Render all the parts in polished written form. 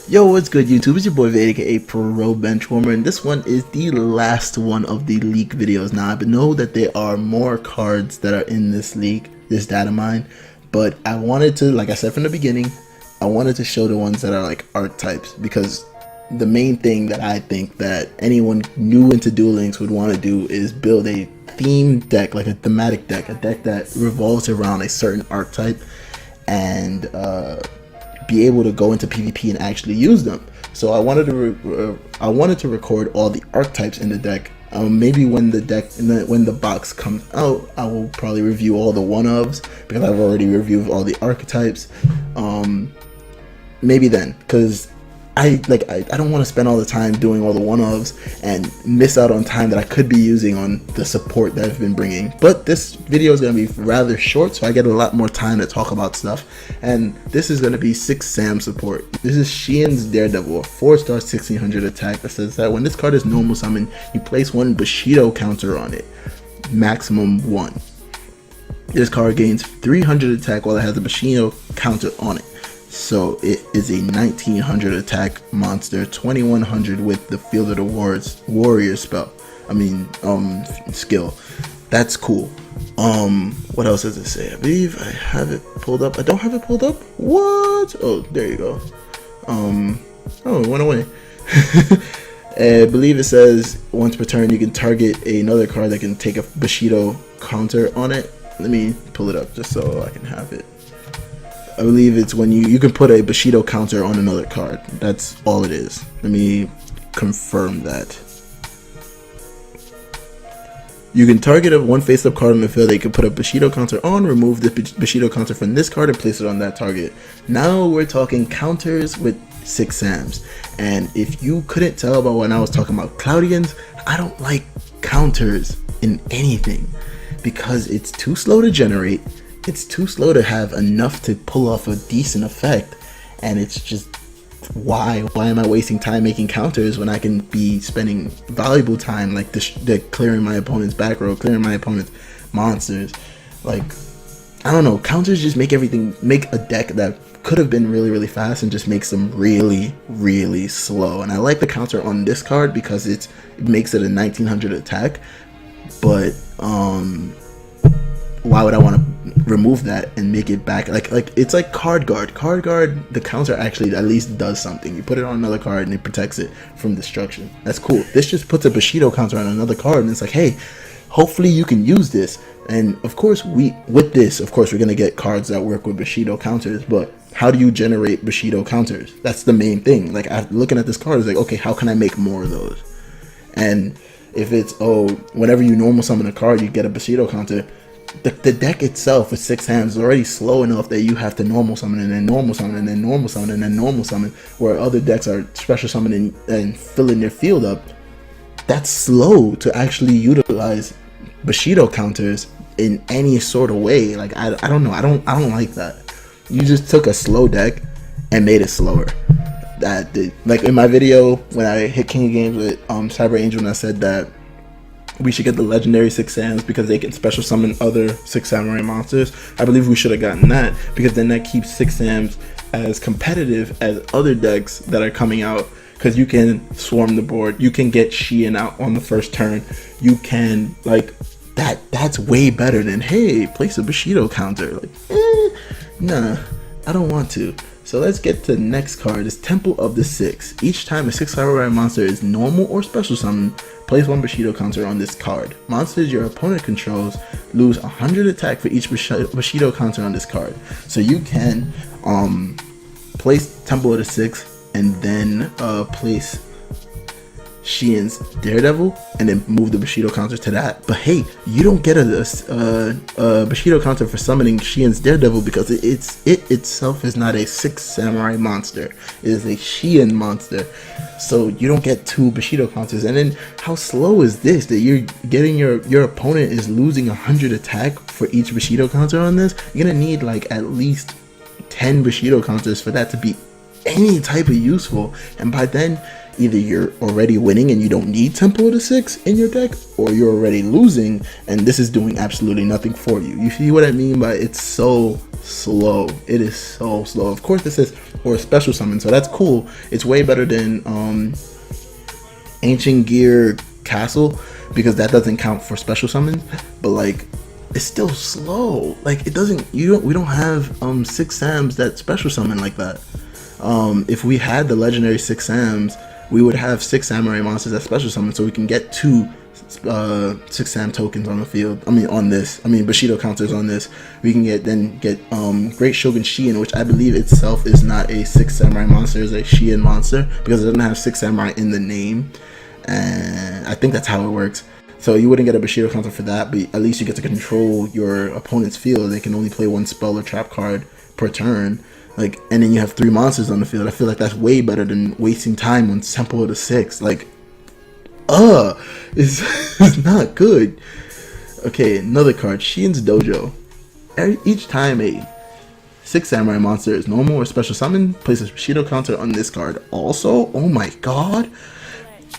Yo, what's good YouTube? It's your boy Vade, aka Pro Benchwarmer, and this one is the last one of the leak videos. Now, I know that there are more cards that are in this leak, this data mine, but I wanted to, like I said from the beginning, I wanted to show the ones that are like archetypes, because the main thing that I think that anyone new into Duel Links would want to do is build a themed deck, like a thematic deck, a deck that revolves around a certain archetype, and be able to go into PvP and actually use them. So I wanted to record all the archetypes in the deck. Maybe when the box comes out, I will probably review all the one-ofs, because I've already reviewed all the archetypes. Maybe then, because I don't want to spend all the time doing all the one-ofs and miss out on time that I could be using on the support that I've been bringing. But this video is going to be rather short, so I get a lot more time to talk about stuff. And this is going to be 6 Sam support. This is Xian's Daredevil, a 4-star 1600 attack that says that when this card is normal summon, you place 1 Bushido counter on it, maximum 1. This card gains 300 attack while it has a Bushido counter on it. So it is a 1900 attack monster, 2100 with the Field of the Warrior spell. Skill. That's cool. What else does it say? I believe I have it pulled up. I don't have it pulled up. What? Oh, there you go. Oh, it went away. I believe it says once per turn you can target another card that can take a Bushido counter on it. Let me pull it up just so I can have it. I believe it's when you can put a Bushido counter on another card. That's all it is. Let me confirm that. You can target a 1 face-up card on the field that you can put a Bushido counter on, remove the Bushido counter from this card and place it on that target. Now we're talking counters with 6 Sams. And if you couldn't tell about when I was talking about Cloudians, I don't like counters in anything because it's too slow to generate. It's too slow to have enough to pull off a decent effect, and it's just why am I wasting time making counters when I can be spending valuable time like clearing my opponent's back row, clearing my opponent's monsters. Like, I don't know, counters just make a deck that could have been really fast and just makes them really slow. And I like the counter on this card because it makes it a 1900 attack, but why would I want to remove that and make it back? Like it's like card guard. Card guard, the counter actually at least does something. You put it on another card and it protects it from destruction. That's cool. This just puts a Bushido counter on another card and it's like, hey, hopefully you can use this. And of course we're gonna get cards that work with Bushido counters, but how do you generate Bushido counters? That's the main thing. Like, after looking at this card, it's like, okay, how can I make more of those? And if it's, whenever you normal summon a card, you get a Bushido counter. The deck itself with 6 hands is already slow enough that you have to normal summon and then normal summon and then normal summon and then normal summon, where other decks are special summoning and filling their field up. That's slow to actually utilize Bushido counters in any sort of way. Like, I don't know. I don't like that. You just took a slow deck and made it slower. Like in my video when I hit King of Games with Cyber Angel, and I said that we should get the legendary 6 Sams because they can special summon other 6 samurai monsters. I believe we should have gotten that, because then that keeps 6 Sams as competitive as other decks that are coming out, because you can swarm the board, you can get Xian out on the first turn, you can, like, that's way better than, hey, place a Bushido counter. Like, nah, I don't want to. So let's get to the next card. It's Temple of the Six. Each time a 6 samurai monster is normal or special summoned, place 1 Bushido counter on this card. Monsters your opponent controls lose 100 attack for each Bushido counter on this card. So you can place Temple of the Six and then place Xian's Daredevil and then move the Bushido counter to that. But hey, you don't get a Bushido counter for summoning Xian's Daredevil because it itself is not a 6 samurai monster. It is a Xian monster. So you don't get 2 Bushido counters. And then how slow is this, that you're getting your opponent is losing 100 attack for each Bushido counter on this? You're gonna need like at least 10 Bushido counters for that to be any type of useful. And by then, either you're already winning and you don't need Temple of the Six in your deck, or you're already losing and this is doing absolutely nothing for you. You see what I mean by it's so slow. It is so slow. Of course, this is or a special summon, so that's cool. It's way better than Ancient Gear Castle, because that doesn't count for special summons. But like, it's still slow. Like, it doesn't. We don't have 6 Sams that special summon like that. If we had the legendary 6 Sams, we would have 6 Samurai monsters that special summon, so we can get 2 6 Sam tokens on the field. Bushido counters on this. We can get Great Shogun Shien, which I believe itself is not a 6 Samurai monster, it's a Shien monster, because it doesn't have 6 Samurai in the name, and I think that's how it works. So you wouldn't get a Bushido counter for that, but at least you get to control your opponent's field. They can only play 1 spell or trap card per turn. Like, and then you have 3 monsters on the field. I feel like that's way better than wasting time on Temple of the Six. Like, it's not good. Okay, another card, Shien's Dojo. Each time a 6 Samurai monster is normal or special summon, place a Bushido counter on this card. Also, oh my god,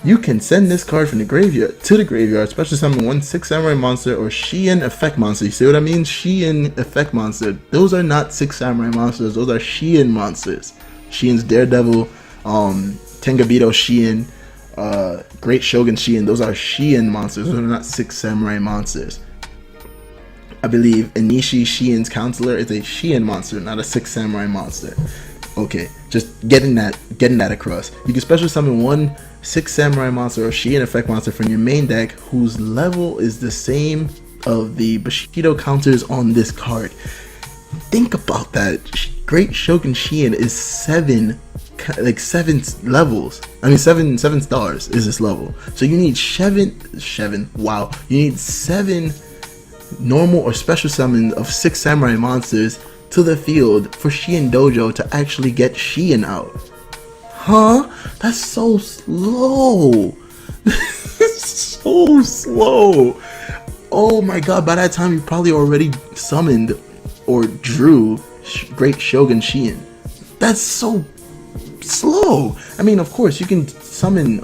you can send this card from the graveyard to the graveyard, special summon 1 6 Samurai monster or Shien effect monster. You see what I mean? Shien effect monster. Those are not 6 Samurai monsters, those are Shien monsters. Shien's Daredevil, Tengabito Shien, Great Shogun Shien, those are Shien monsters. Those are not 6 Samurai monsters. I believe Inishi Shien's Counselor is a Shien monster, not a 6 Samurai monster. Okay, just getting that across. You can special summon 1 6 Samurai monster or Shien effect monster from your main deck whose level is the same of the Bushido counters on this card. Think about that. Great Shogun Shien is 7 levels. I mean 7 stars is this level. So you need 7 you need 7 normal or special summons of 6 Samurai monsters to the field for Shien Dojo to actually get Shien out. Huh? That's so slow. So slow. Oh my god, by that time you probably already summoned or drew Great Shogun Shien. That's so slow. I mean, of course you can summon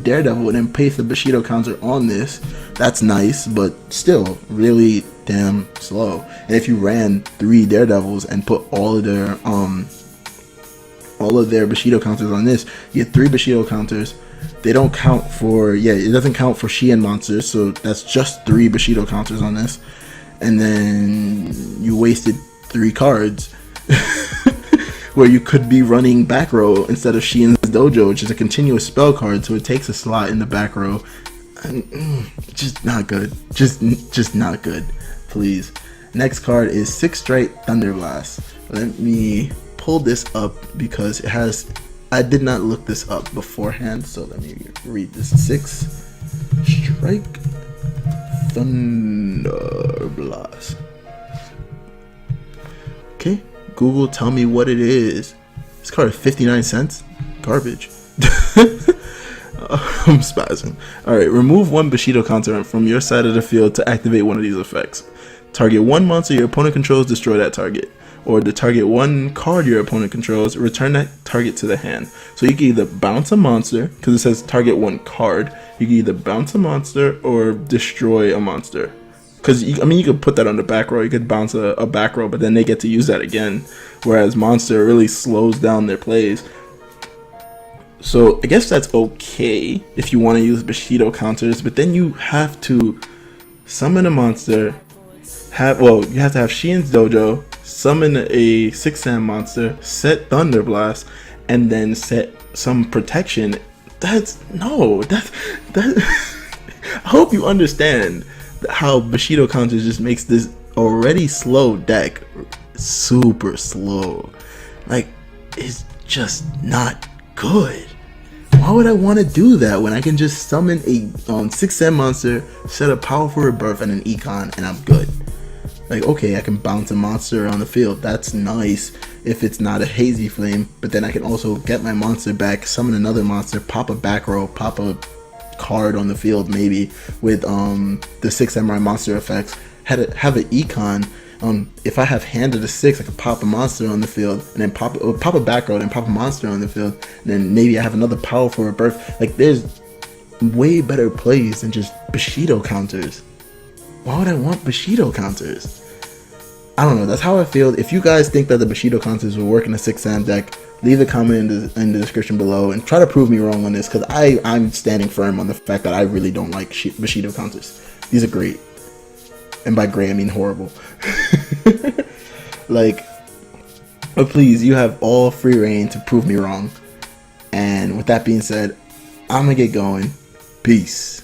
Daredevil and then paste the Bushido counter on this. That's nice, but still really damn slow. And if you ran 3 Daredevils and put all of their Bushido counters on this, you get 3 Bushido counters. They don't count for, it doesn't count for Shien monsters, so that's just 3 Bushido counters on this. And then you wasted 3 cards where you could be running back row instead of Shien's Dojo, which is a continuous spell card, so it takes a slot in the back row. And, just not good. Just not good. Please. Next card is 6 Strike Thunderblast. Let me pull this up because it has, I did not look this up beforehand, so let me read this. 6 Strike Thunderblast. Okay, Google, tell me what it is. This card is 59 cents. Garbage. I'm spazzing. Alright, remove 1 Bushido counter from your side of the field to activate one of these effects. Target 1 monster your opponent controls, destroy that target. Or to target 1 card your opponent controls, return that target to the hand. So you can either bounce a monster, because it says target 1 card. You can either bounce a monster or destroy a monster. Because, you could put that on the back row. You could bounce a back row, but then they get to use that again. Whereas monster really slows down their plays. So I guess that's okay if you want to use Bushido counters, but then you have to summon a monster, you have to have Shien's Dojo, summon a 6 Sam monster, set Thunderblast, and then set some protection. I hope you understand how Bushido counters just makes this already slow deck super slow. Like, it's just not good. Why would I want to do that when I can just summon a 6 Sam monster, set a powerful rebirth and an econ, and I'm good? Like, okay, I can bounce a monster on the field. That's nice if it's not a Hazy Flame, but then I can also get my monster back, summon another monster, pop a back row, pop a card on the field maybe with the 6 Samurai monster effects, have an econ. If I have Hand of the 6, I could pop a monster on the field and then pop a back row and pop a monster on the field, and then maybe I have another powerful rebirth. Like, there's way better plays than just Bushido counters. Why would I want Bushido counters? I don't know. That's how I feel. If you guys think that the Bushido counters will work in a 6 Sam deck, leave a comment in the description below and try to prove me wrong on this, because I'm standing firm on the fact that I really don't like Bushido counters. These are great. And by great, I mean horrible. Like, but please, you have all free reign to prove me wrong. And with that being said, I'm going to get going. Peace.